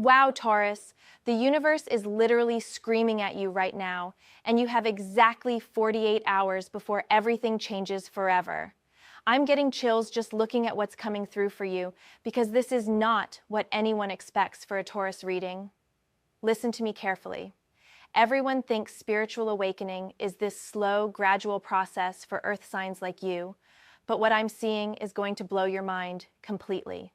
Wow, Taurus, the universe is literally screaming at you right now, and you have exactly 48 hours before everything changes forever. I'm getting chills just looking at what's coming through for you, because this is not what anyone expects for a Taurus reading. Listen to me carefully. Everyone thinks spiritual awakening is this slow, gradual process for earth signs like you, but what I'm seeing is going to blow your mind completely.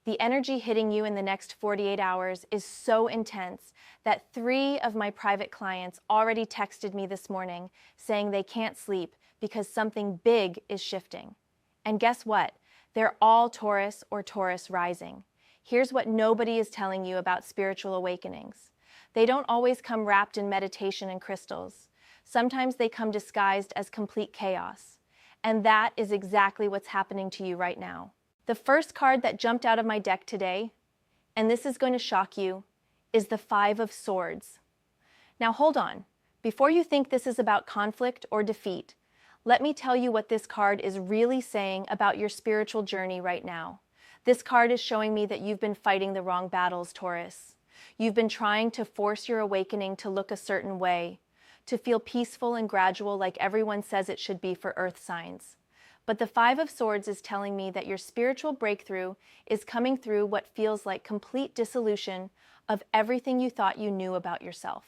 The energy hitting you in the next 48 hours is so intense that 3 of my private clients already texted me this morning saying they can't sleep because something big is shifting. And guess what? They're all Taurus or Taurus rising. Here's what nobody is telling you about spiritual awakenings. They don't always come wrapped in meditation and crystals. Sometimes they come disguised as complete chaos. And that is exactly what's happening to you right now. The first card that jumped out of my deck today, and this is going to shock you, is the 5 of Swords. Now hold on. Before you think this is about conflict or defeat, let me tell you what this card is really saying about your spiritual journey right now. This card is showing me that you've been fighting the wrong battles, Taurus. You've been trying to force your awakening to look a certain way, to feel peaceful and gradual like everyone says it should be for earth signs. But the 5 of Swords is telling me that your spiritual breakthrough is coming through what feels like complete dissolution of everything you thought you knew about yourself.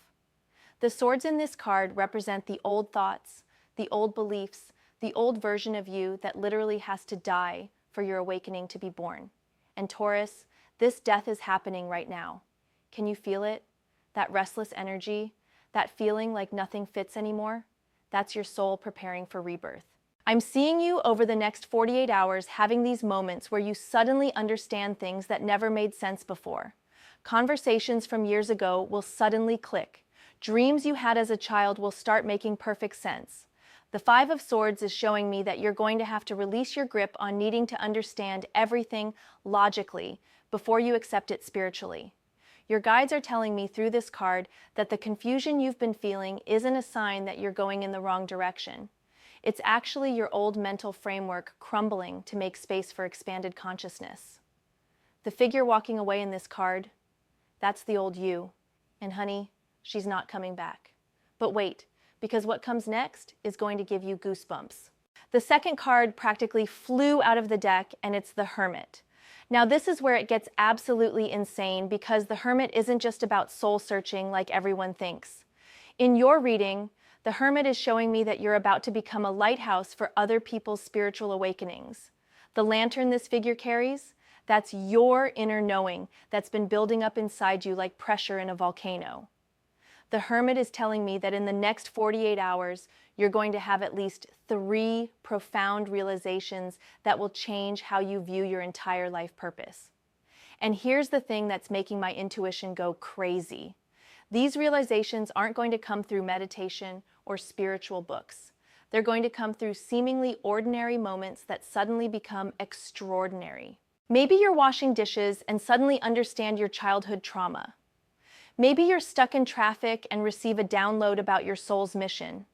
The swords in this card represent the old thoughts, the old beliefs, the old version of you that literally has to die for your awakening to be born. And Taurus, this death is happening right now. Can you feel it? That restless energy, that feeling like nothing fits anymore? That's your soul preparing for rebirth. I'm seeing you over the next 48 hours having these moments where you suddenly understand things that never made sense before. Conversations from years ago will suddenly click. Dreams you had as a child will start making perfect sense. The 5 of Swords is showing me that you're going to have to release your grip on needing to understand everything logically before you accept it spiritually. Your guides are telling me through this card that the confusion you've been feeling isn't a sign that you're going in the wrong direction. It's actually your old mental framework crumbling to make space for expanded consciousness. The figure walking away in this card, that's the old you. And honey, she's not coming back. But wait, because what comes next is going to give you goosebumps. The second card practically flew out of the deck, and it's the Hermit. Now this is where it gets absolutely insane because the Hermit isn't just about soul searching like everyone thinks. In your reading, the Hermit is showing me that you're about to become a lighthouse for other people's spiritual awakenings. The lantern this figure carries, that's your inner knowing that's been building up inside you like pressure in a volcano. The Hermit is telling me that in the next 48 hours, you're going to have at least 3 profound realizations that will change how you view your entire life purpose. And here's the thing that's making my intuition go crazy. These realizations aren't going to come through meditation or spiritual books. They're going to come through seemingly ordinary moments that suddenly become extraordinary. Maybe you're washing dishes and suddenly understand your childhood trauma. Maybe you're stuck in traffic and receive a download about your soul's mission.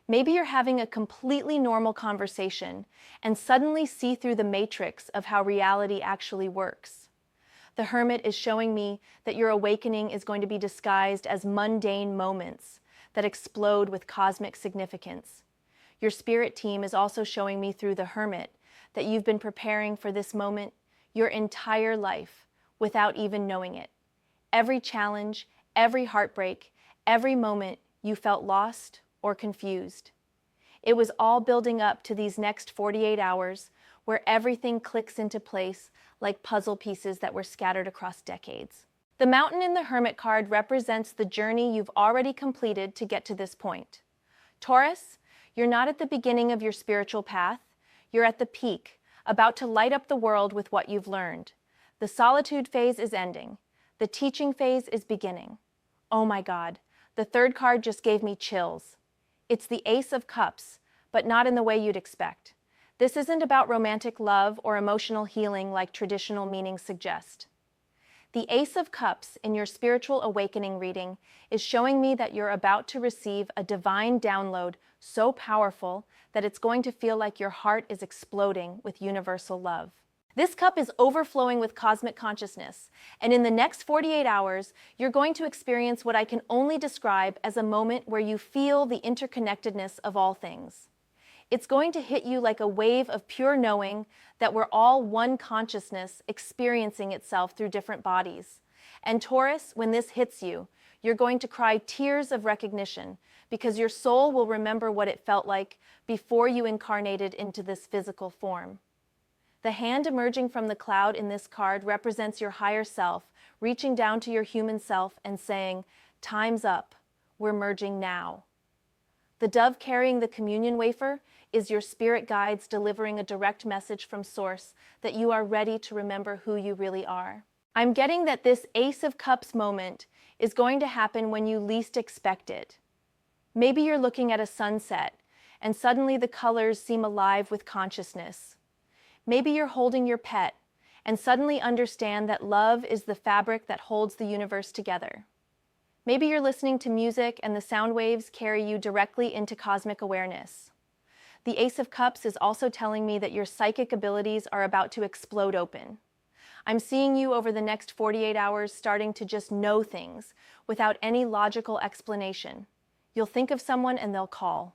Maybe you're having a completely normal conversation and suddenly see through the matrix of how reality actually works. The Hermit is showing me that your awakening is going to be disguised as mundane moments that explode with cosmic significance. Your spirit team is also showing me through the Hermit that you've been preparing for this moment your entire life without even knowing it. Every challenge, every heartbreak, every moment you felt lost or confused. It was all building up to these next 48 hours where everything clicks into place like puzzle pieces that were scattered across decades. The Mountain in the Hermit card represents the journey you've already completed to get to this point. Taurus, you're not at the beginning of your spiritual path, you're at the peak, about to light up the world with what you've learned. The solitude phase is ending. The teaching phase is beginning. Oh my God, the third card just gave me chills. It's the Ace of Cups, but not in the way you'd expect. This isn't about romantic love or emotional healing like traditional meanings suggest. The Ace of Cups in your spiritual awakening reading is showing me that you're about to receive a divine download so powerful that it's going to feel like your heart is exploding with universal love. This cup is overflowing with cosmic consciousness, and in the next 48 hours, you're going to experience what I can only describe as a moment where you feel the interconnectedness of all things. It's going to hit you like a wave of pure knowing that we're all one consciousness experiencing itself through different bodies. And Taurus, when this hits you, you're going to cry tears of recognition because your soul will remember what it felt like before you incarnated into this physical form. The hand emerging from the cloud in this card represents your higher self, reaching down to your human self and saying, "Time's up. We're merging now." The dove carrying the communion wafer is your spirit guides delivering a direct message from Source that you are ready to remember who you really are. I'm getting that this Ace of Cups moment is going to happen when you least expect it. Maybe you're looking at a sunset, and suddenly the colors seem alive with consciousness. Maybe you're holding your pet, and suddenly understand that love is the fabric that holds the universe together. Maybe you're listening to music and the sound waves carry you directly into cosmic awareness. The Ace of Cups is also telling me that your psychic abilities are about to explode open. I'm seeing you over the next 48 hours starting to just know things without any logical explanation. You'll think of someone and they'll call.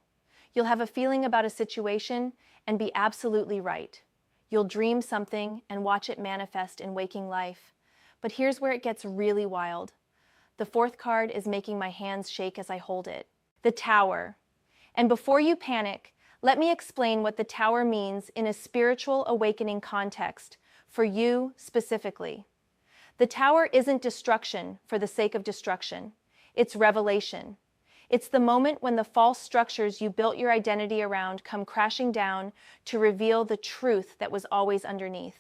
You'll have a feeling about a situation and be absolutely right. You'll dream something and watch it manifest in waking life. But here's where it gets really wild. The fourth card is making my hands shake as I hold it. The Tower. And before you panic, let me explain what the Tower means in a spiritual awakening context, for you specifically. The Tower isn't destruction for the sake of destruction. It's revelation. It's the moment when the false structures you built your identity around come crashing down to reveal the truth that was always underneath.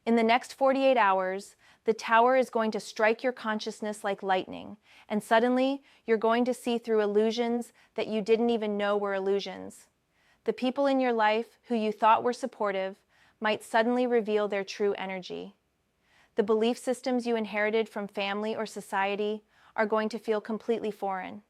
In the next 48 hours, the Tower is going to strike your consciousness like lightning, and suddenly you're going to see through illusions that you didn't even know were illusions. The people in your life who you thought were supportive might suddenly reveal their true energy. The belief systems you inherited from family or society are going to feel completely foreign.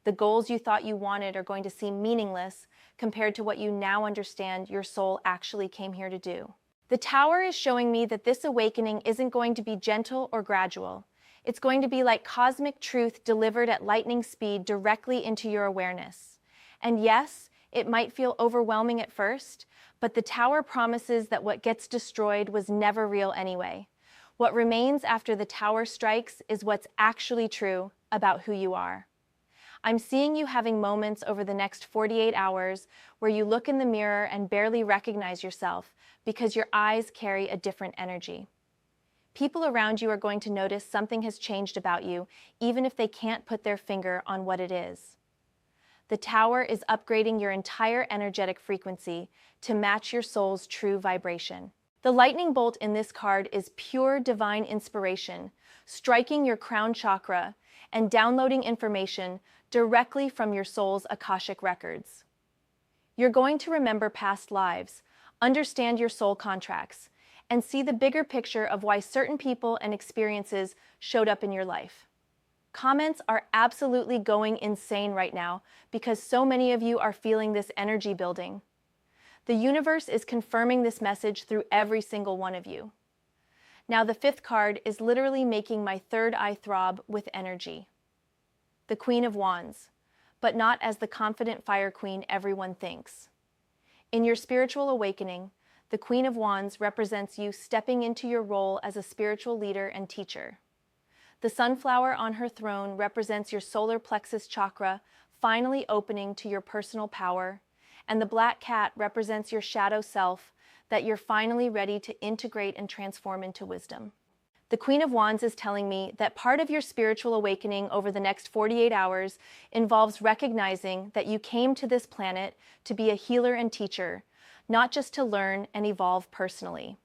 The goals you thought you wanted are going to seem meaningless compared to what you now understand your soul actually came here to do. The Tower is showing me that this awakening isn't going to be gentle or gradual. It's going to be like cosmic truth delivered at lightning speed directly into your awareness. And yes, it might feel overwhelming at first, but the Tower promises that what gets destroyed was never real anyway. What remains after the Tower strikes is what's actually true about who you are. I'm seeing you having moments over the next 48 hours where you look in the mirror and barely recognize yourself because your eyes carry a different energy. People around you are going to notice something has changed about you, even if they can't put their finger on what it is. The Tower is upgrading your entire energetic frequency to match your soul's true vibration. The lightning bolt in this card is pure divine inspiration, striking your crown chakra and downloading information directly from your soul's Akashic records. You're going to remember past lives, understand your soul contracts, and see the bigger picture of why certain people and experiences showed up in your life. Comments are absolutely going insane right now because so many of you are feeling this energy building. The universe is confirming this message through every single one of you. Now the fifth card is literally making my third eye throb with energy. The Queen of Wands, but not as the confident fire queen everyone thinks. In your spiritual awakening, the Queen of Wands represents you stepping into your role as a spiritual leader and teacher. The sunflower on her throne represents your solar plexus chakra finally opening to your personal power, and the black cat represents your shadow self that you're finally ready to integrate and transform into wisdom. The Queen of Wands is telling me that part of your spiritual awakening over the next 48 hours involves recognizing that you came to this planet to be a healer and teacher, not just to learn and evolve personally.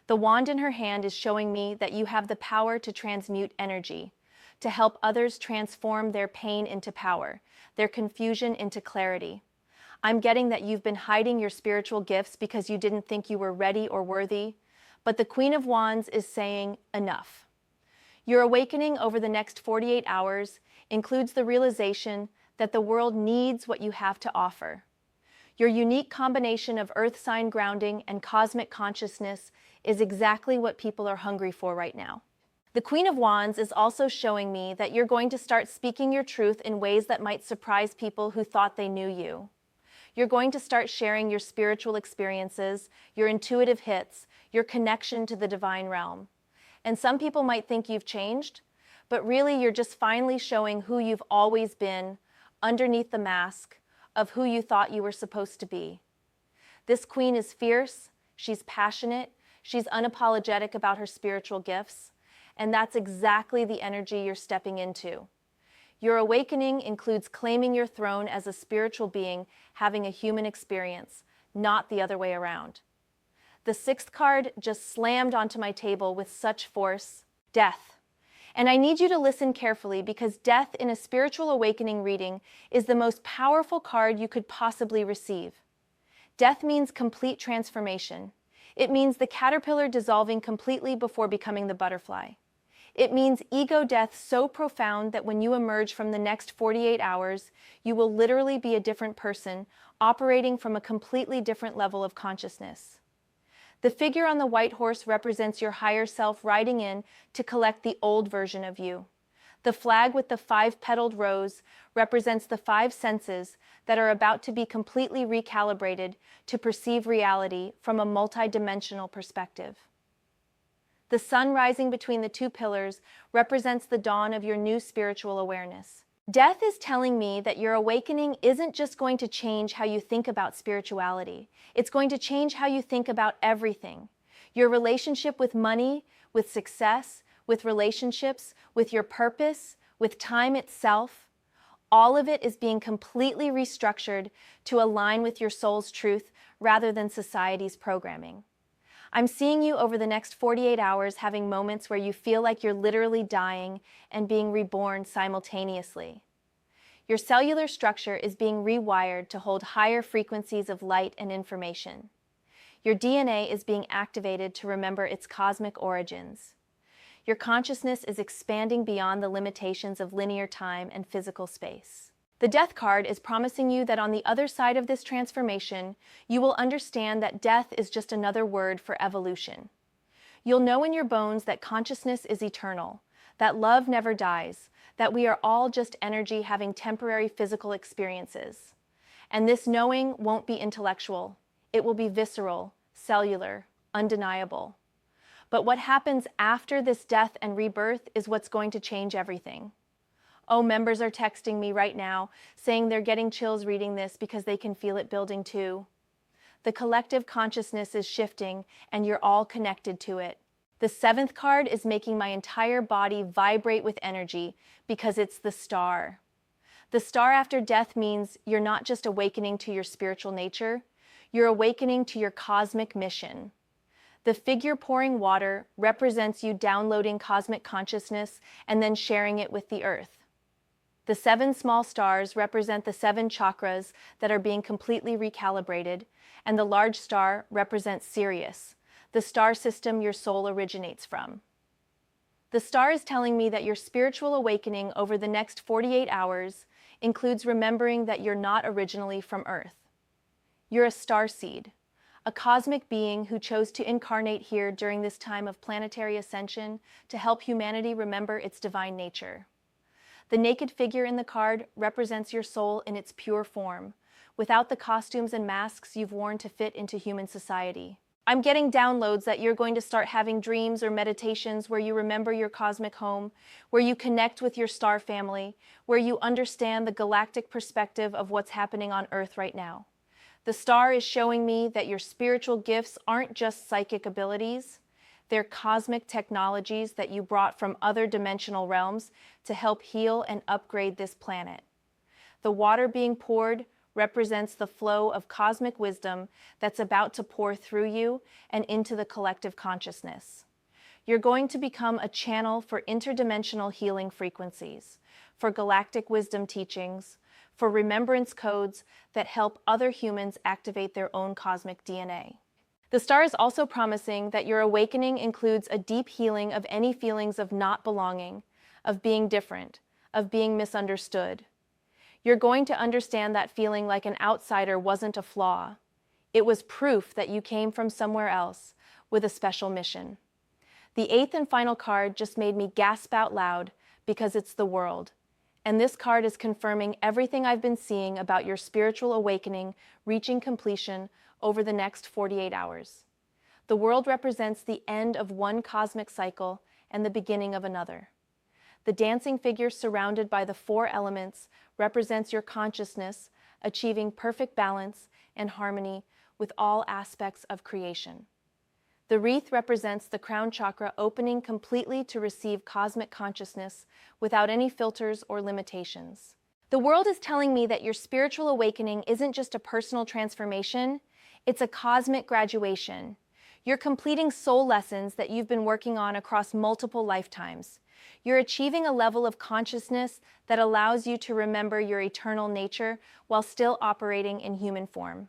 The wand in her hand is showing me that you have the power to transmute energy, to help others transform their pain into power, their confusion into clarity. I'm getting that you've been hiding your spiritual gifts because you didn't think you were ready or worthy, but the Queen of Wands is saying enough. Your awakening over the next 48 hours includes the realization that the world needs what you have to offer. Your unique combination of earth sign grounding and cosmic consciousness is exactly what people are hungry for right now. The Queen of Wands is also showing me that you're going to start speaking your truth in ways that might surprise people who thought they knew you. You're going to start sharing your spiritual experiences, your intuitive hits, your connection to the divine realm. And some people might think you've changed, but really you're just finally showing who you've always been underneath the mask of who you thought you were supposed to be. This queen is fierce, she's passionate, she's unapologetic about her spiritual gifts, and that's exactly the energy you're stepping into. Your awakening includes claiming your throne as a spiritual being having a human experience, not the other way around. The sixth card just slammed onto my table with such force, death. And I need you to listen carefully because death in a spiritual awakening reading is the most powerful card you could possibly receive. Death means complete transformation. It means the caterpillar dissolving completely before becoming the butterfly. It means ego death so profound that when you emerge from the next 48 hours, you will literally be a different person, operating from a completely different level of consciousness. The figure on the white horse represents your higher self riding in to collect the old version of you. The flag with the 5-petaled rose represents the 5 senses that are about to be completely recalibrated to perceive reality from a multidimensional perspective. The sun rising between the 2 pillars represents the dawn of your new spiritual awareness. Death is telling me that your awakening isn't just going to change how you think about spirituality. It's going to change how you think about everything. Your relationship with money, with success, with relationships, with your purpose, with time itself. All of it is being completely restructured to align with your soul's truth rather than society's programming. I'm seeing you over the next 48 hours having moments where you feel like you're literally dying and being reborn simultaneously. Your cellular structure is being rewired to hold higher frequencies of light and information. Your DNA is being activated to remember its cosmic origins. Your consciousness is expanding beyond the limitations of linear time and physical space. The Death card is promising you that on the other side of this transformation, you will understand that death is just another word for evolution. You'll know in your bones that consciousness is eternal, that love never dies, that we are all just energy having temporary physical experiences. And this knowing won't be intellectual. It will be visceral, cellular, undeniable. But what happens after this death and rebirth is what's going to change everything. Oh, members are texting me right now, saying they're getting chills reading this because they can feel it building too. The collective consciousness is shifting, and you're all connected to it. The 7th card is making my entire body vibrate with energy because it's the star. The star after death means you're not just awakening to your spiritual nature, you're awakening to your cosmic mission. The figure pouring water represents you downloading cosmic consciousness and then sharing it with the earth. The 7 small stars represent the 7 chakras that are being completely recalibrated, and the large star represents Sirius, the star system your soul originates from. The star is telling me that your spiritual awakening over the next 48 hours includes remembering that you're not originally from Earth. You're a star seed, a cosmic being who chose to incarnate here during this time of planetary ascension to help humanity remember its divine nature. The naked figure in the card represents your soul in its pure form, without the costumes and masks you've worn to fit into human society. I'm getting downloads that you're going to start having dreams or meditations where you remember your cosmic home, where you connect with your star family, where you understand the galactic perspective of what's happening on Earth right now. The star is showing me that your spiritual gifts aren't just psychic abilities. They're cosmic technologies that you brought from other dimensional realms to help heal and upgrade this planet. The water being poured represents the flow of cosmic wisdom that's about to pour through you and into the collective consciousness. You're going to become a channel for interdimensional healing frequencies, for galactic wisdom teachings, for remembrance codes that help other humans activate their own cosmic DNA. The star is also promising that your awakening includes a deep healing of any feelings of not belonging, of being different, of being misunderstood. You're going to understand that feeling like an outsider wasn't a flaw. It was proof that you came from somewhere else with a special mission. The eighth and final card just made me gasp out loud because it's the World. And this card is confirming everything I've been seeing about your spiritual awakening reaching completion over the next 48 hours. The World represents the end of one cosmic cycle and the beginning of another. The dancing figure surrounded by the four elements represents your consciousness achieving perfect balance and harmony with all aspects of creation. The wreath represents the crown chakra opening completely to receive cosmic consciousness without any filters or limitations. The World is telling me that your spiritual awakening isn't just a personal transformation, it's a cosmic graduation. You're completing soul lessons that you've been working on across multiple lifetimes. You're achieving a level of consciousness that allows you to remember your eternal nature while still operating in human form.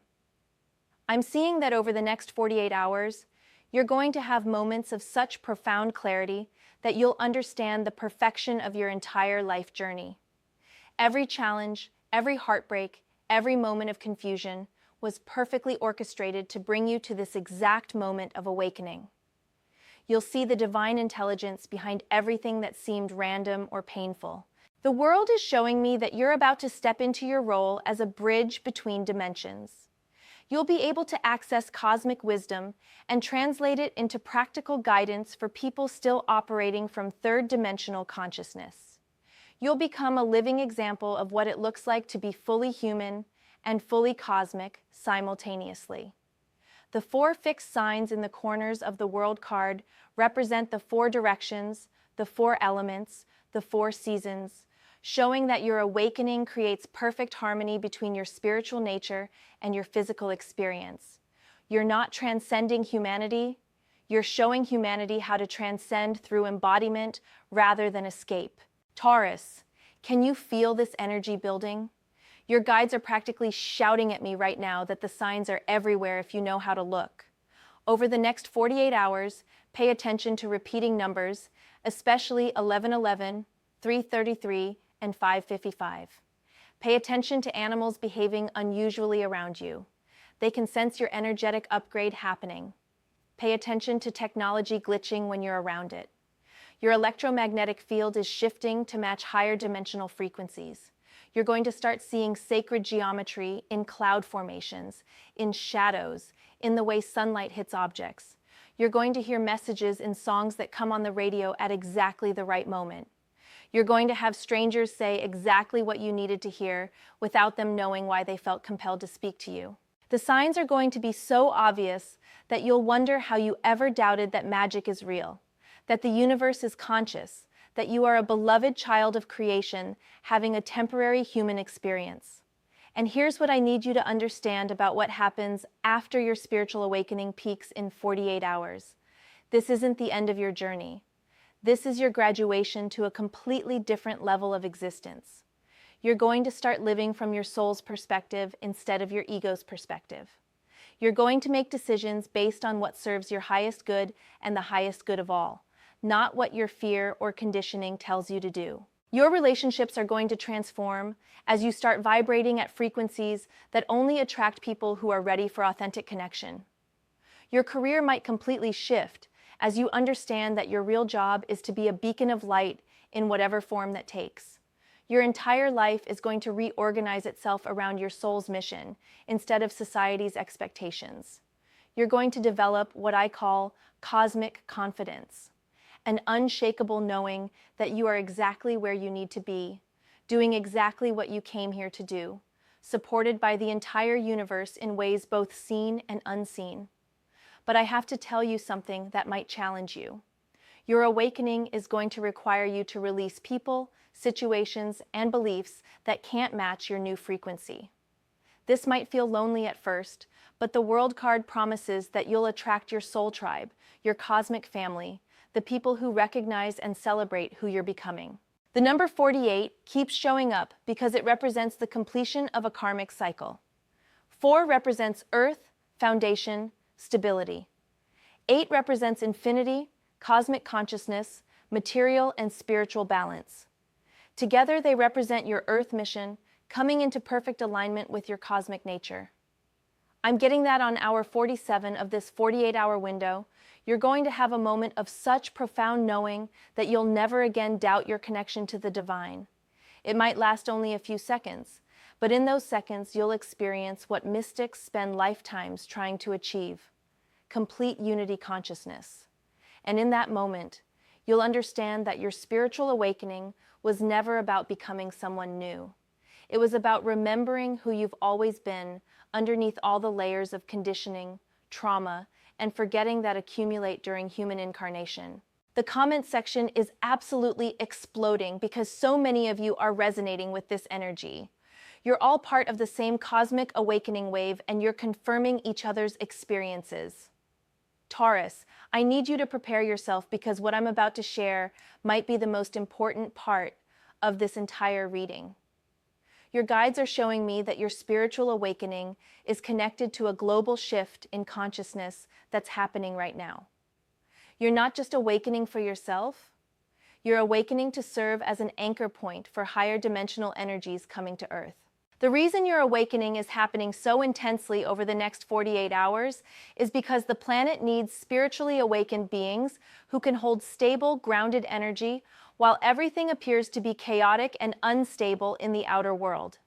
I'm seeing that over the next 48 hours, you're going to have moments of such profound clarity that you'll understand the perfection of your entire life journey. Every challenge, every heartbreak, every moment of confusion was perfectly orchestrated to bring you to this exact moment of awakening. You'll see the divine intelligence behind everything that seemed random or painful. The World is showing me that you're about to step into your role as a bridge between dimensions. You'll be able to access cosmic wisdom and translate it into practical guidance for people still operating from third-dimensional consciousness. You'll become a living example of what it looks like to be fully human and fully cosmic simultaneously. The four fixed signs in the corners of the World card represent the four directions, the four elements, the four seasons, showing that your awakening creates perfect harmony between your spiritual nature and your physical experience. You're not transcending humanity, you're showing humanity how to transcend through embodiment rather than escape. Taurus, can you feel this energy building? Your guides are practically shouting at me right now that the signs are everywhere if you know how to look. Over the next 48 hours, pay attention to repeating numbers, especially 1111, 333, and 555. Pay attention to animals behaving unusually around you. They can sense your energetic upgrade happening. Pay attention to technology glitching when you're around it. Your electromagnetic field is shifting to match higher dimensional frequencies. You're going to start seeing sacred geometry in cloud formations, in shadows, in the way sunlight hits objects. You're going to hear messages in songs that come on the radio at exactly the right moment. You're going to have strangers say exactly what you needed to hear without them knowing why they felt compelled to speak to you. The signs are going to be so obvious that you'll wonder how you ever doubted that magic is real, that the universe is conscious, that you are a beloved child of creation having a temporary human experience. And here's what I need you to understand about what happens after your spiritual awakening peaks in 48 hours. This isn't the end of your journey. This is your graduation to a completely different level of existence. You're going to start living from your soul's perspective instead of your ego's perspective. You're going to make decisions based on what serves your highest good and the highest good of all, not what your fear or conditioning tells you to do. Your relationships are going to transform as you start vibrating at frequencies that only attract people who are ready for authentic connection. Your career might completely shift as you understand that your real job is to be a beacon of light in whatever form that takes. Your entire life is going to reorganize itself around your soul's mission instead of society's expectations. You're going to develop what I call cosmic confidence, an unshakable knowing that you are exactly where you need to be, doing exactly what you came here to do, supported by the entire universe in ways both seen and unseen. But I have to tell you something that might challenge you. Your awakening is going to require you to release people, situations, and beliefs that can't match your new frequency. This might feel lonely at first, but the World card promises that you'll attract your soul tribe, your cosmic family, the people who recognize and celebrate who you're becoming. The number 48 keeps showing up because it represents the completion of a karmic cycle. 4 represents earth, foundation, stability. 8 represents infinity, cosmic consciousness, material and spiritual balance. Together they represent your earth mission, coming into perfect alignment with your cosmic nature. I'm getting that on hour 47 of this 48-hour window. You're going to have a moment of such profound knowing that you'll never again doubt your connection to the divine. It might last only a few seconds, but in those seconds you'll experience what mystics spend lifetimes trying to achieve: complete unity consciousness. And in that moment, you'll understand that your spiritual awakening was never about becoming someone new. It was about remembering who you've always been underneath all the layers of conditioning, trauma, and forgetting that accumulate during human incarnation. The comment section is absolutely exploding because so many of you are resonating with this energy. You're all part of the same cosmic awakening wave, and you're confirming each other's experiences. Taurus, I need you to prepare yourself because what I'm about to share might be the most important part of this entire reading. Your guides are showing me that your spiritual awakening is connected to a global shift in consciousness that's happening right now. You're not just awakening for yourself, you're awakening to serve as an anchor point for higher dimensional energies coming to Earth. The reason your awakening is happening so intensely over the next 48 hours is because the planet needs spiritually awakened beings who can hold stable, grounded energy while everything appears to be chaotic and unstable in the outer world.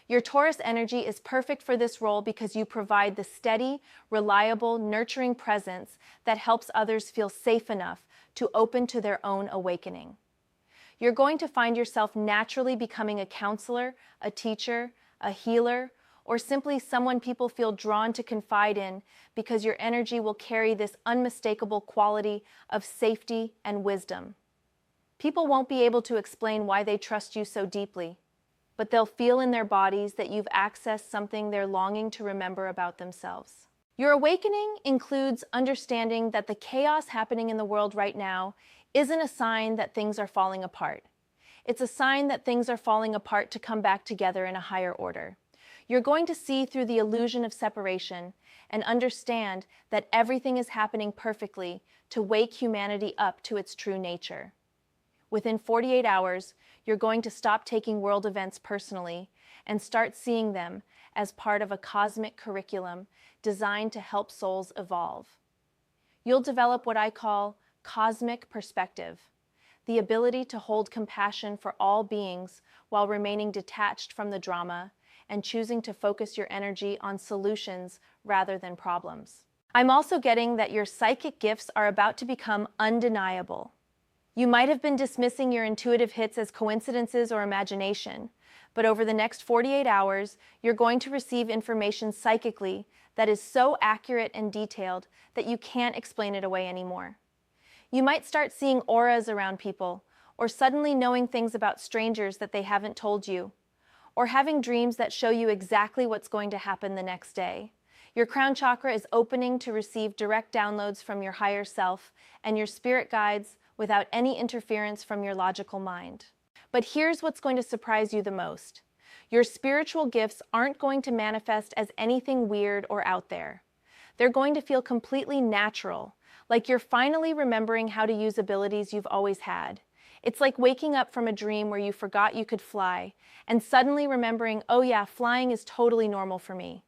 Your Taurus energy is perfect for this role because you provide the steady, reliable, nurturing presence that helps others feel safe enough to open to their own awakening. You're going to find yourself naturally becoming a counselor, a teacher, a healer, or simply someone people feel drawn to confide in because your energy will carry this unmistakable quality of safety and wisdom. People won't be able to explain why they trust you so deeply, but they'll feel in their bodies that you've accessed something they're longing to remember about themselves. Your awakening includes understanding that the chaos happening in the world right now isn't a sign that things are falling apart. It's a sign that things are falling apart to come back together in a higher order. You're going to see through the illusion of separation and understand that everything is happening perfectly to wake humanity up to its true nature. Within 48 hours, you're going to stop taking world events personally and start seeing them as part of a cosmic curriculum designed to help souls evolve. You'll develop what I call cosmic perspective, the ability to hold compassion for all beings while remaining detached from the drama and choosing to focus your energy on solutions rather than problems. I'm also getting that your psychic gifts are about to become undeniable. You might have been dismissing your intuitive hits as coincidences or imagination, but over the next 48 hours, you're going to receive information psychically that is so accurate and detailed that you can't explain it away anymore. You might start seeing auras around people, or suddenly knowing things about strangers that they haven't told you, or having dreams that show you exactly what's going to happen the next day. Your crown chakra is opening to receive direct downloads from your higher self and your spirit guides without any interference from your logical mind. But here's what's going to surprise you the most. Your spiritual gifts aren't going to manifest as anything weird or out there. They're going to feel completely natural, like you're finally remembering how to use abilities you've always had. It's like waking up from a dream where you forgot you could fly, and suddenly remembering, oh yeah, flying is totally normal for me.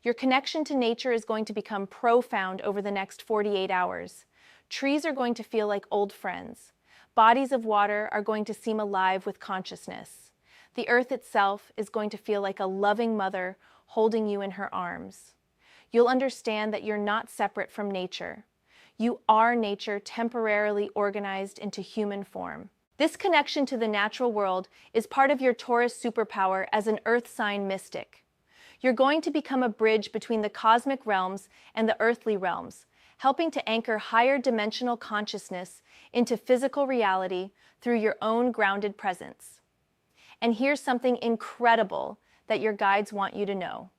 Your connection to nature is going to become profound over the next 48 hours. Trees are going to feel like old friends. Bodies of water are going to seem alive with consciousness. The earth itself is going to feel like a loving mother holding you in her arms. You'll understand that you're not separate from nature. You are nature temporarily organized into human form. This connection to the natural world is part of your Taurus superpower as an earth sign mystic. You're going to become a bridge between the cosmic realms and the earthly realms, helping to anchor higher dimensional consciousness into physical reality through your own grounded presence. And here's something incredible that your guides want you to know.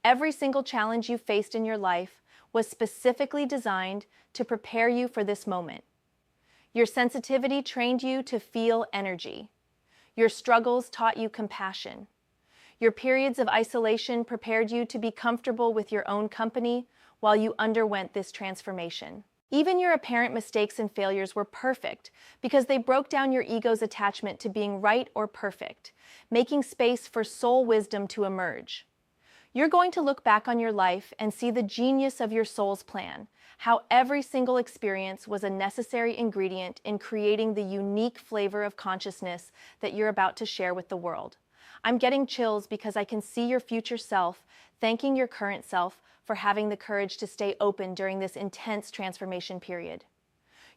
Every single challenge you faced in your life was specifically designed to prepare you for this moment. Your sensitivity trained you to feel energy. Your struggles taught you compassion. Your periods of isolation prepared you to be comfortable with your own company while you underwent this transformation. Even your apparent mistakes and failures were perfect because they broke down your ego's attachment to being right or perfect, making space for soul wisdom to emerge. You're going to look back on your life and see the genius of your soul's plan, how every single experience was a necessary ingredient in creating the unique flavor of consciousness that you're about to share with the world. I'm getting chills because I can see your future self thanking your current self for having the courage to stay open during this intense transformation period.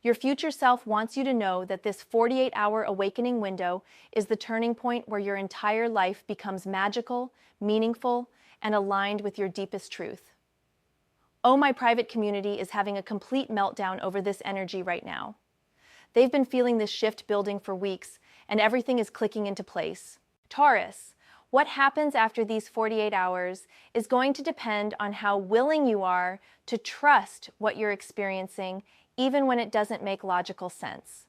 Your future self wants you to know that this 48-hour awakening window is the turning point where your entire life becomes magical, meaningful, and aligned with your deepest truth. Oh, my private community is having a complete meltdown over this energy right now. They've been feeling this shift building for weeks, and everything is clicking into place. Taurus, what happens after these 48 hours is going to depend on how willing you are to trust what you're experiencing, even when it doesn't make logical sense.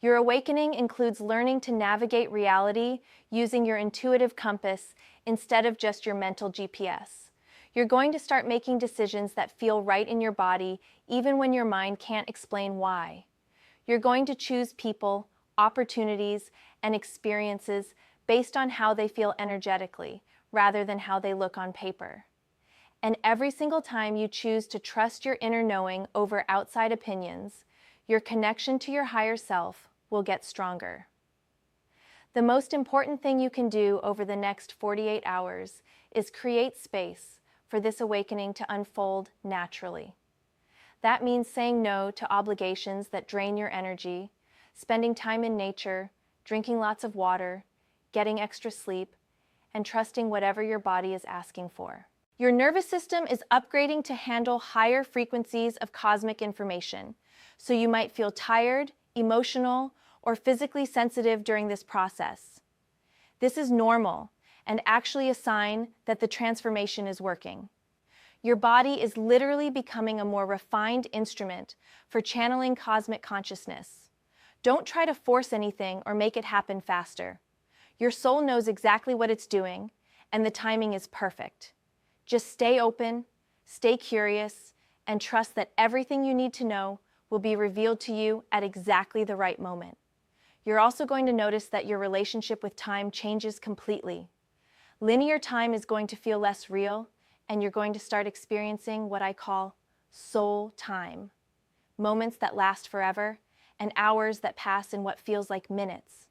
Your awakening includes learning to navigate reality using your intuitive compass instead of just your mental GPS. You're going to start making decisions that feel right in your body, even when your mind can't explain why. You're going to choose people, opportunities, and experiences based on how they feel energetically, rather than how they look on paper. And every single time you choose to trust your inner knowing over outside opinions, your connection to your higher self will get stronger. The most important thing you can do over the next 48 hours is create space for this awakening to unfold naturally. That means saying no to obligations that drain your energy, spending time in nature, drinking lots of water, getting extra sleep, and trusting whatever your body is asking for. Your nervous system is upgrading to handle higher frequencies of cosmic information, so you might feel tired, emotional, or physically sensitive during this process. This is normal and actually a sign that the transformation is working. Your body is literally becoming a more refined instrument for channeling cosmic consciousness. Don't try to force anything or make it happen faster. Your soul knows exactly what it's doing, and the timing is perfect. Just stay open, stay curious, and trust that everything you need to know will be revealed to you at exactly the right moment. You're also going to notice that your relationship with time changes completely. Linear time is going to feel less real, and you're going to start experiencing what I call soul time. Moments that last forever, and hours that pass in what feels like minutes.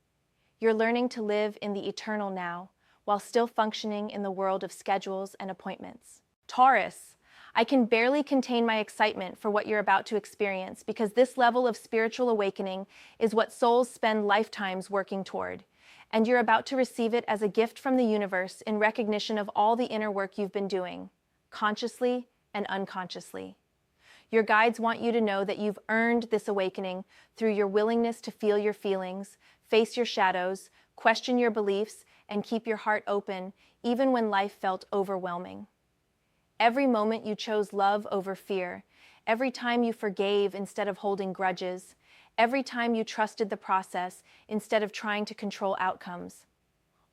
You're learning to live in the eternal now, while still functioning in the world of schedules and appointments. Taurus, I can barely contain my excitement for what you're about to experience because this level of spiritual awakening is what souls spend lifetimes working toward, and you're about to receive it as a gift from the universe in recognition of all the inner work you've been doing, consciously and unconsciously. Your guides want you to know that you've earned this awakening through your willingness to feel your feelings, face your shadows, question your beliefs, and keep your heart open, even when life felt overwhelming. Every moment you chose love over fear, every time you forgave instead of holding grudges, every time you trusted the process instead of trying to control outcomes.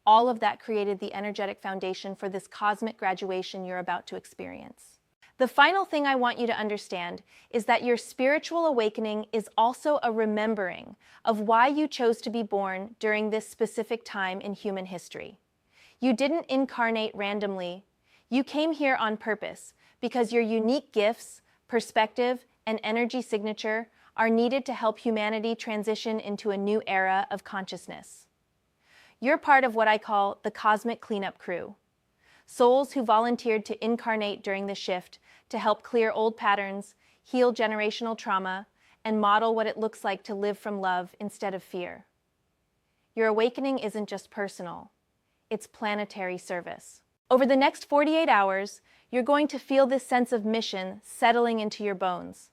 All of that created the energetic foundation for this cosmic graduation you're about to experience. The final thing I want you to understand is that your spiritual awakening is also a remembering of why you chose to be born during this specific time in human history. You didn't incarnate randomly. You came here on purpose because your unique gifts, perspective, and energy signature are needed to help humanity transition into a new era of consciousness. You're part of what I call the cosmic cleanup crew. Souls who volunteered to incarnate during the shift to help clear old patterns, heal generational trauma, and model what it looks like to live from love instead of fear. Your awakening isn't just personal, it's planetary service. Over the next 48 hours, you're going to feel this sense of mission settling into your bones.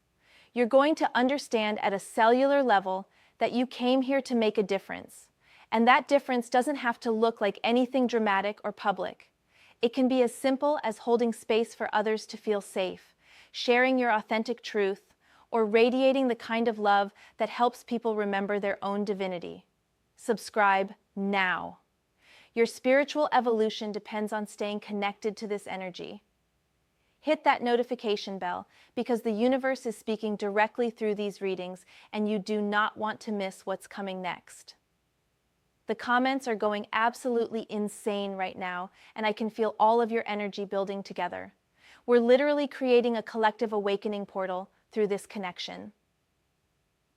You're going to understand at a cellular level that you came here to make a difference, and that difference doesn't have to look like anything dramatic or public. It can be as simple as holding space for others to feel safe, sharing your authentic truth, or radiating the kind of love that helps people remember their own divinity. Subscribe now. Your spiritual evolution depends on staying connected to this energy. Hit that notification bell because the universe is speaking directly through these readings and you do not want to miss what's coming next. The comments are going absolutely insane right now, and I can feel all of your energy building together. We're literally creating a collective awakening portal through this connection.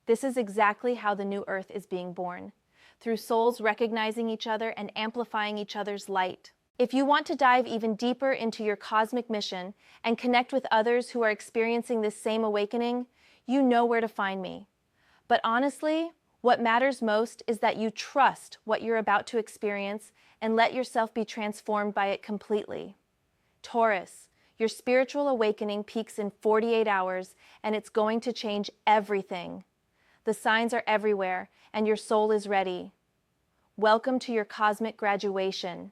This is exactly how the new Earth is being born, through souls recognizing each other and amplifying each other's light. If you want to dive even deeper into your cosmic mission and connect with others who are experiencing this same awakening, you know where to find me. But honestly, what matters most is that you trust what you're about to experience and let yourself be transformed by it completely. Taurus, your spiritual awakening peaks in 48 hours, and it's going to change everything. The signs are everywhere, and your soul is ready. Welcome to your cosmic graduation.